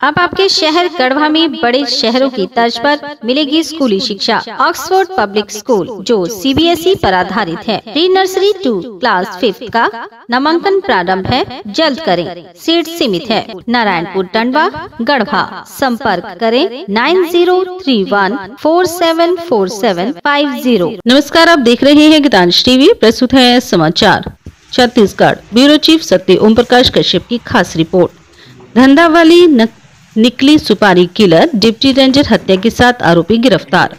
अब आपके शहर गढ़वा में बड़े शहरों की तर्ज पर मिलेगी स्कूली शिक्षा। ऑक्सफोर्ड पब्लिक स्कूल जो सीबीएसई पर आधारित है, प्री नर्सरी टू क्लास 5 का नामांकन प्रारंभ है, जल्द करें, सीट सीमित है। नारायणपुर टंडवा गढ़वा, संपर्क करें 9031474750। नमस्कार, आप देख रहे हैं गीतांश टीवी। प्रस्तुत है समाचार। छत्तीसगढ़ ब्यूरो चीफ सत्य ओम प्रकाश कश्यप की खास रिपोर्ट। धंधावाली निकली सुपारी किलर, डिप्टी रेंजर हत्या के 7 आरोपी गिरफ्तार।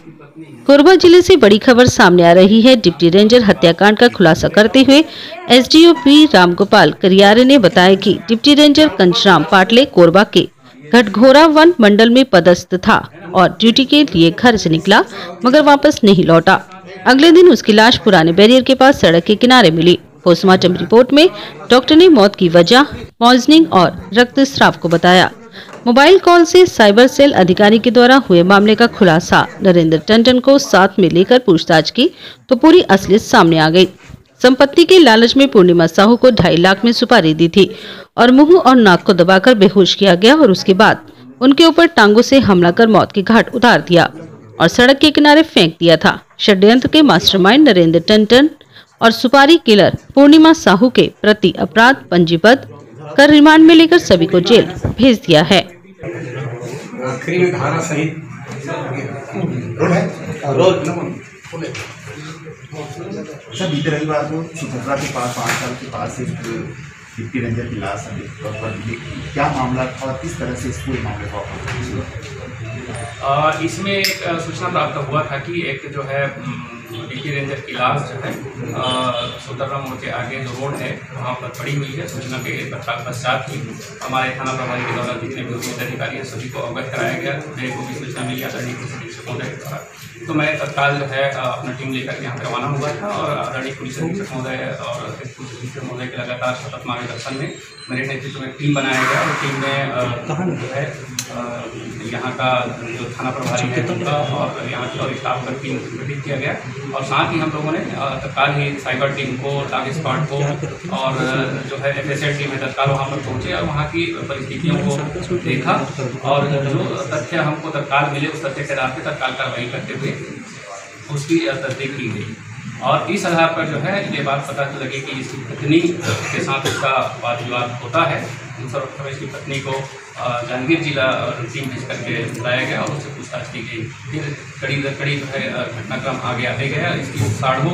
कोरबा जिले से बड़ी खबर सामने आ रही है। डिप्टी रेंजर हत्याकांड का खुलासा करते हुए एसडीओ पी रामगोपाल करियारे ने बताया कि डिप्टी रेंजर कंचराम पाटले कोरबा के घटघोरा वन मंडल में पदस्थ था और ड्यूटी के लिए घर से निकला मगर वापस नहीं लौटा। अगले दिन उसकी लाश पुराने बैरियर के पास सड़क के किनारे मिली। पोस्टमार्टम रिपोर्ट में डॉक्टर ने मौत की वजह पॉइजनिंग और रक्तस्राव को बताया। मोबाइल कॉल से साइबर सेल अधिकारी के द्वारा हुए मामले का खुलासा। नरेंद्र टंडन को साथ में लेकर पूछताछ की तो पूरी असलियत सामने आ गई। संपत्ति के लालच में पूर्णिमा साहू को 2.5 लाख में सुपारी दी थी और मुंह और नाक को दबाकर बेहोश किया गया और उसके बाद उनके ऊपर टांगों से हमला कर मौत के घाट उतार दिया और सड़क के किनारे फेंक दिया था। षड्यंत्र के मास्टरमाइंड नरेंद्र टंडन और सुपारी किलर पूर्णिमा साहू के प्रति अपराध पंजीबद्ध कर रिमांड में लेकर सभी को जेल भेज दिया है। धारा सहित बीते रविवार को सुभद्रा के पास 5 साल के पास एक डिप्टी रेंजर की लाश क्या मामला था और किस तरह से इस पूरे मामले को इसमें एक सूचना प्राप्त हुआ था कि एक जो है डिप्टी रेंजर की लाश जो है सुदर्रा मोड़ के आगे जो रोड है वहाँ पर पड़ी हुई है। सूचना के पश्चात ही हमारे थाना प्रभारी के द्वारा जितने भी उचित अधिकारी हैं सभी को अवगत कराया गया। मेरे को भी सूचना मिली आदरणीय पुलिस अधीक्षक महोदय के द्वारा, तो मैं तत्काल जो है अपना टीम लेकर के यहाँ रवाना हुआ था और आदरणीय पुलिस अधीक्षक महोदय और पुलिस अधीक्षक महोदय के लगातार सतत मार्गदर्शन में मेरे नेतृत्व में टीम बनाया गया और टीम में जो है यहाँ का जो थाना प्रभारी है उनका और यहाँ की और स्टाफ का टीम गठित किया गया और साथ ही हम लोगों ने तत्काल ही साइबर टीम को, टाग स्क्वाड को और जो है FSL टीम है तत्काल वहाँ पर पहुँचे और वहाँ की परिस्थितियों को देखा और जो तथ्य हमको तत्काल मिले उस तथ्य के आधार पर तत्काल कार्रवाई करते हुए उसकी तस्दीक की गई और इस आधार पर जो है ये बात पता लगी कि इसकी पत्नी के साथ उसका वाद विवाद होता है। सर्वप्रथम इसकी पत्नी को जांजगीर जिला टीम भेज करके बुलाया गया और उससे पूछताछ की गई। फिर कड़ी जो है घटनाक्रम आगे आते गया। इसकी साड़ू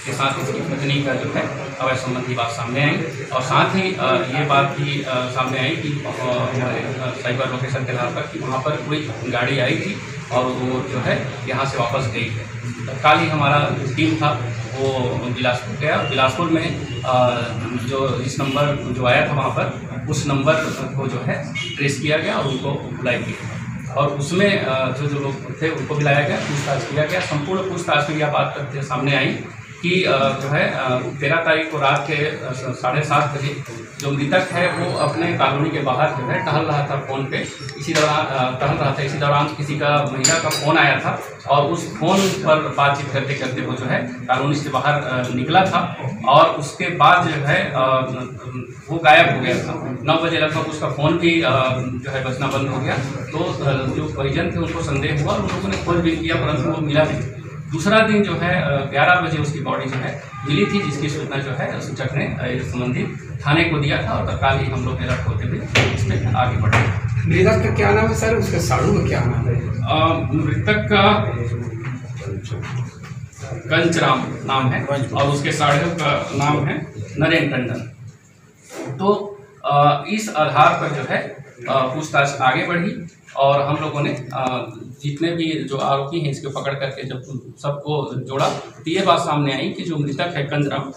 के साथ इसकी पत्नी का जो है अवैध संबंधी बात सामने आई और साथ ही ये बात भी सामने आई कि हमारे साइबर लोकेशन के आधार पर कि वहाँ पर कोई गाड़ी आई थी और वो जो है यहाँ से वापस गई है। तत्काल ही हमारा टीम था वो बिलासपुर गया। बिलासपुर में जो इस नंबर जो आया था वहाँ पर उस नंबर को जो है ट्रेस किया गया और उनको बुलाया गया और उसमें जो लोग थे उनको बुलाया गया, पूछताछ किया गया। संपूर्ण पूछताछ में यह बात सामने आई कि जो है 13 तारीख को रात के 7:30 बजे जो मृतक है वो अपने कॉलोनी के बाहर जो है टहल रहा था फ़ोन पे। इसी दौरान किसी का महिला का फ़ोन आया था और उस फ़ोन पर बातचीत करते करते वो जो है कॉलोनी से बाहर निकला था और उसके बाद जो है वो गायब हो गया था। 9 बजे लगभग उसका फ़ोन भी जो है बजना बंद हो गया। तो जो परिजन थे उनको संदेह हुआ और उन लोगों ने खोजबीन किया परंतु वो मिला नहीं। दूसरा दिन जो है 11 बजे उसकी बॉडी जो है मिली थी, जिसकी सूचना जो है सूचक ने संबंधित थाने को दिया था और तत्काल ही हम लोग अलर्ट होते हुए इसमें आगे बढ़े। मृतक का क्या नाम है सर? उसके साड़ू का क्या नाम है? मृतक का कंचराम नाम है और उसके साड़ू का नाम है नरेंद्र टंडन। तो इस आधार पर जो है पूछताछ आगे बढ़ी और हम लोगों ने जितने भी जो आरोपी हैं इसको पकड़ करके जब सबको जोड़ा तो ये बात सामने आई कि जो मृतक है कंचराम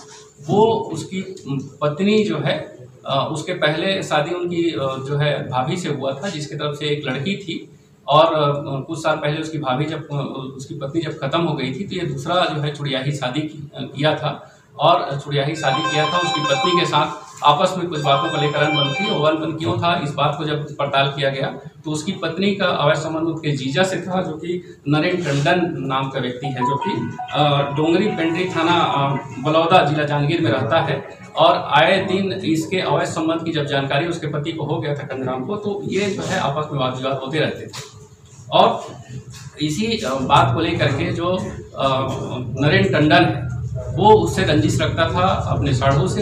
वो उसकी पत्नी जो है उसके पहले शादी उनकी जो है भाभी से हुआ था, जिसकी तरफ से एक लड़की थी और कुछ साल पहले उसकी पत्नी जब खत्म हो गई थी तो ये दूसरा जो है चुड़ियाही शादी किया था और छुड़ियाही शादी किया था। उसकी पत्नी के साथ आपस में कुछ बातों को लेकर अनबन थी, और अनबन क्यों था इस बात को जब पड़ताल किया गया तो उसकी पत्नी का अवैध संबंध उसके जीजा से था, जो कि नरेंद्र टंडन नाम का व्यक्ति है, जो कि डोंगरी पेंड्री थाना बलौदा जिला जांजगीर में रहता है। और आए दिन इसके अवैध संबंध की जब जानकारी उसके पति को हो गया था कंजराम को, तो ये जो है आपस में वाद विवाद होते रहते थे। और इसी बात को लेकर के जो नरेंद्र टंडन है वो उससे रंजिश रखता था अपने साढ़ू से,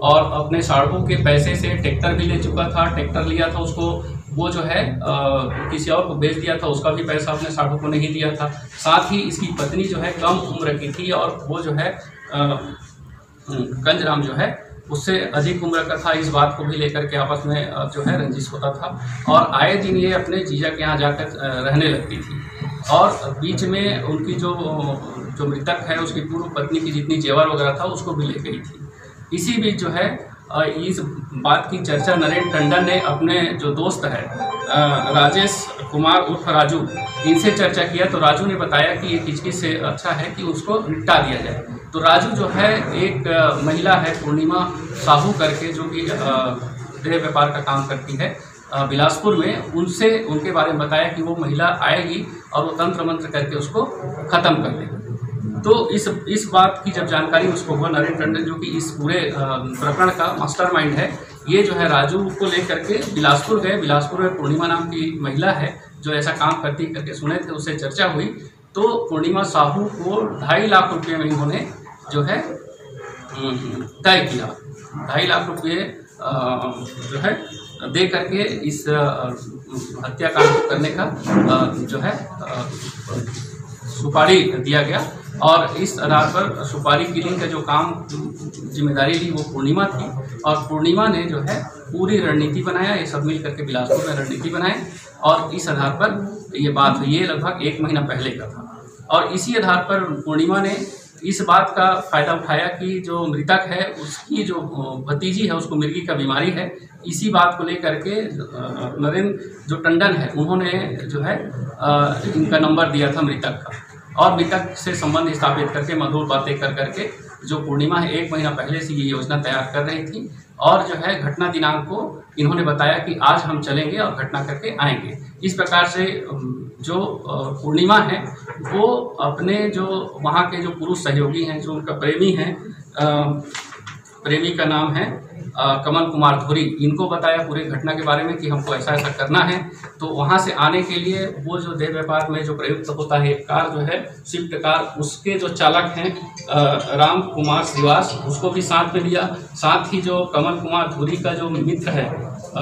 और अपने साढ़ू के पैसे से ट्रैक्टर भी ले चुका था। ट्रैक्टर लिया था उसको, वो जो है किसी और को बेच दिया था, उसका भी पैसा अपने साढ़ू को नहीं दिया था। साथ ही इसकी पत्नी जो है कम उम्र की थी, और वो जो है कंजराम जो है उससे अधिक उम्र का था। इस बात को भी लेकर के आपस में जो है रंजिश होता था, और आए दिन ये अपने जीजा के यहाँ जाकर रहने लगती थी। और बीच में उनकी जो मृतक है उसकी पूर्व पत्नी की जितनी जेवर वगैरह था उसको भी ले गई थी। इसी बीच जो है इस बात की चर्चा नरेंद्र टंडन ने अपने जो दोस्त है राजेश कुमार उर्फ राजू, इनसे चर्चा किया। तो राजू ने बताया कि ये किचकिच से अच्छा है कि उसको निपटा दिया जाए। तो राजू जो है एक महिला है पूर्णिमा साहू करके, जो कि देह व्यापार का काम करती है बिलासपुर में, उनसे उनके बारे में बताया कि वो महिला आएगी और वो तंत्र मंत्र करके उसको ख़त्म कर देगी। तो इस बात की जब जानकारी उसको हुआ, नरेंद्र टंडन जो कि इस पूरे प्रकरण का मास्टरमाइंड है, ये जो है राजू को लेकर के बिलासपुर गए। बिलासपुर में पूर्णिमा नाम की महिला है जो ऐसा काम करती करके सुने थे, उससे चर्चा हुई। तो पूर्णिमा साहू को 2.5 लाख रुपये में इन्होंने जो है तय किया। 2.5 लाख रुपये जो है दे करके इस हत्याकांड करने का जो है सुपारी दिया गया। और इस आधार पर सुपारी किलिंग का जो काम जिम्मेदारी ली वो पूर्णिमा थी, और पूर्णिमा ने जो है पूरी रणनीति बनाया। ये सब मिल करके बिलासपुर में रणनीति बनाए, और इस आधार पर ये बात हुई। ये लगभग 1 महीना पहले का था, और इसी आधार पर पूर्णिमा ने इस बात का फ़ायदा उठाया कि जो मृतक है उसकी जो भतीजी है उसको मिर्गी का बीमारी है। इसी बात को लेकर के नरेंद्र जो टंडन है उन्होंने जो है इनका नंबर दिया था मृतक का, और मृतक से संबंध स्थापित करके मधुर बातें कर करके जो पूर्णिमा है 1 महीना पहले से ये योजना तैयार कर रही थी। और जो है घटना दिनांक को इन्होंने बताया कि आज हम चलेंगे और घटना करके आएंगे। इस प्रकार से जो पूर्णिमा है वो अपने जो वहाँ के जो पुरुष सहयोगी हैं, जो उनका प्रेमी हैं, प्रेमी का नाम है कमल कुमार धुरी, इनको बताया पूरे घटना के बारे में कि हमको ऐसा ऐसा करना है। तो वहाँ से आने के लिए वो जो देह व्यापार में जो प्रयुक्त होता है एक कार जो है स्विफ्ट कार, उसके जो चालक हैं राम कुमार श्रीवास, उसको भी साथ में लिया। साथ ही जो कमल कुमार धुरी का जो मित्र है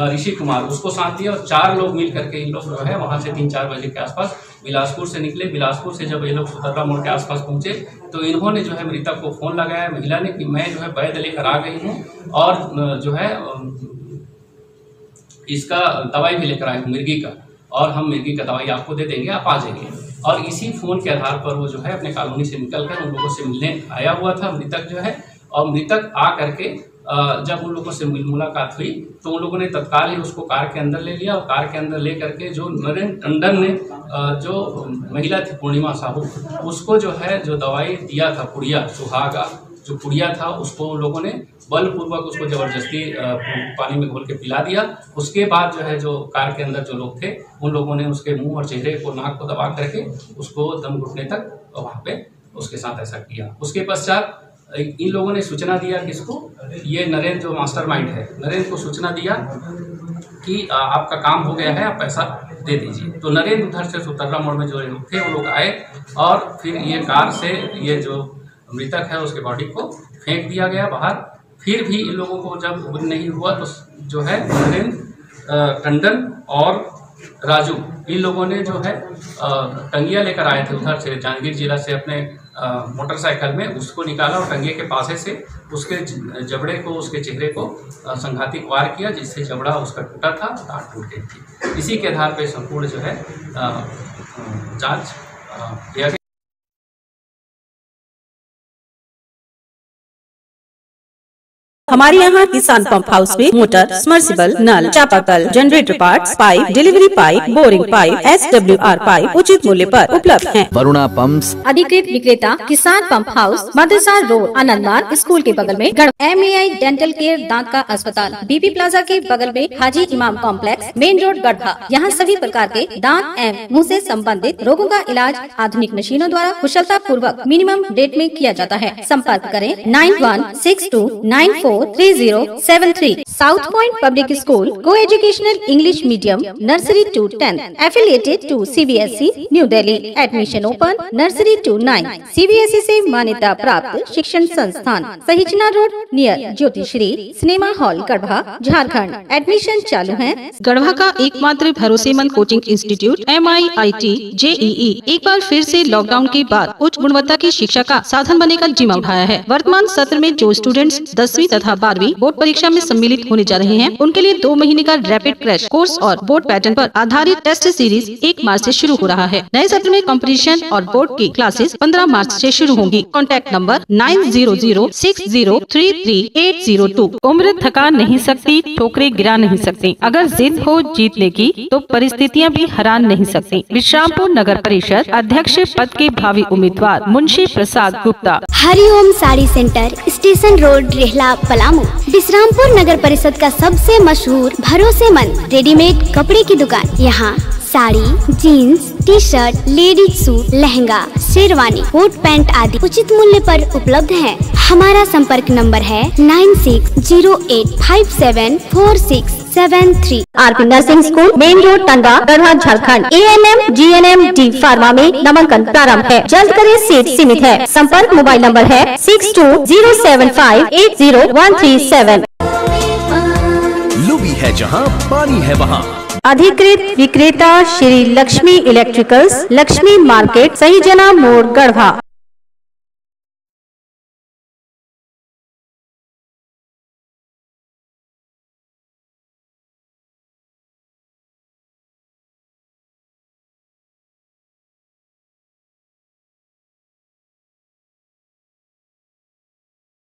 ऋषि कुमार, उसको साथ दिया, और 4 लोग मिल करके इन लोग जो है वहाँ से 3-4 बजे के आसपास बिलासपुर से निकले। बिलासपुर से जब ये लोग सुतर्रा मोड़ के आसपास पहुँचे तो इन्होंने जो है मृतक को फ़ोन लगाया महिला ने कि मैं जो है वैध लेकर आ गई हूँ, और जो है इसका दवाई भी लेकर आए हूँ मिर्गी का, और हम मिर्गी का दवाई आपको दे देंगे, आप आ जाइए। और इसी फ़ोन के आधार पर वो जो है अपने कॉलोनी से निकलकर उन लोगों से मिलने आया हुआ था मृतक जो है। और मृतक आ करके जब उन लोगों से मुलाकात हुई तो उन लोगों ने तत्काल ही उसको कार के अंदर ले लिया, और कार के अंदर ले करके जो नरेंद्र टंडन ने जो महिला थी पूर्णिमा साहू, उसको जो है जो दवाई दिया था पुड़िया सुहागा जो पुड़िया था, उसको उन लोगों ने बलपूर्वक उसको ज़बरदस्ती पानी में घोल के पिला दिया। उसके बाद जो है जो कार के अंदर जो लोग थे उन लोगों ने उसके मुंह और चेहरे को, नाक को दबा करके उसको दम घुटने तक वहाँ पे उसके साथ ऐसा किया। उसके पश्चात इन लोगों ने सूचना दिया किसको, ये नरेंद्र जो मास्टरमाइंड है, नरेंद्र को सूचना दिया कि आपका काम हो गया है, आप पैसा दे दीजिए। तो नरेंद्र उधर से सुतर्रा मोड़ में जो लोग थे वो लोग आए, और फिर ये कार से ये जो मृतक है उसके बॉडी को फेंक दिया गया बाहर। फिर भी इन लोगों को जब नहीं हुआ तो जो है नरेंद्र टंडन और राजू इन लोगों ने जो है टंगिया लेकर आए थे उधर से जांजगीर जिला से अपने मोटरसाइकिल में, उसको निकाला और टंगिए के पासे से उसके जबड़े को, उसके चेहरे को संघाती वार किया, जिससे जबड़ा उसका टूटा था, दांत टूट गई थी। इसी के आधार पर संपूर्ण जो है जांच किया गया। हमारे यहाँ किसान पंप हाउस में मोटर, सबमर्सिबल, नल, चापाकल, generator parts, pipe, delivery pipe, boring pipe, SWR pipe उचित मूल्य पर उपलब्ध हैं। वरुणा पंप्स अधिकृत विक्रेता किसान पंप हाउस, मदरसा रोड, आनंदमान स्कूल के बगल में MAI डेंटल केयर दांत का अस्पताल, BP प्लाजा के बगल में हाजी इमाम कॉम्प्लेक्स, मेन रोड गढ़वा। यहाँ सभी प्रकार के दांत एवं मुंह से संबंधित रोगों का इलाज आधुनिक मशीनों द्वारा कुशलता पूर्वक मिनिमम रेट में किया जाता है। संपर्क करें 9162943073। साउथ पॉइंट पब्लिक स्कूल को educational English medium nursery to 10 affiliated to CBSE new Delhi. Admission open nursery to 9। CBSE से मान्यता प्राप्त शिक्षण संस्थान, Sahijana road near Jyotishri cinema hall Garhwa, Jharkhand. Admission चालू है। गढ़वा का एकमात्र भरोसेमंद कोचिंग इंस्टीट्यूट MIIT JEE एक बार फिर से लॉकडाउन के बाद उच्च गुणवत्ता की शिक्षा का साधन बनने का जिम्मा उठाया है। वर्तमान सत्र में जो स्टूडेंट्स 10वीं तथा 12वीं बोर्ड परीक्षा में सम्मिलित होने जा रहे हैं, उनके लिए 2 महीने का रैपिड क्रैश कोर्स और बोर्ड पैटर्न पर आधारित टेस्ट सीरीज 1 मार्च से शुरू हो रहा है। नए सत्र में कंपटीशन और बोर्ड की क्लासेस 15 मार्च से शुरू होंगी। Contact number 9006033802। उम्र थका नहीं सकती, ठोकरे गिरा नहीं सकती। अगर जिद हो जीतने की तो परिस्थितियाँ भी हरा नहीं सकती। विश्रामपुर नगर परिषद अध्यक्ष पद के भावी उम्मीदवार Munshi Prasad Gupta. Hariom sari centre, station road, Rehla, Palamu. Vishrampur नगर परिषद का सबसे मशहूर भरोसेमंद रेडीमेड कपड़े की दुकान। यहाँ sari, jeans, T-shirt, ladies suit, lehenga, sherwani, coat pant आदि उचित मूल्य पर उपलब्ध है। हमारा संपर्क नंबर है 9608574673। RP nursing school, main road, Tandwa, Garhwa, Jharkhand. ANM GNM D pharma में नामांकन प्रारंभ है। जल्द करें, सीट सीमित है। संपर्क मोबाइल नंबर है 6207580137। लुबी है जहाँ पानी है वहाँ। अधिकृत विक्रेता श्री लक्ष्मी इलेक्ट्रिकल्स, लक्ष्मी मार्केट, सही जना मोड़, गढ़वा।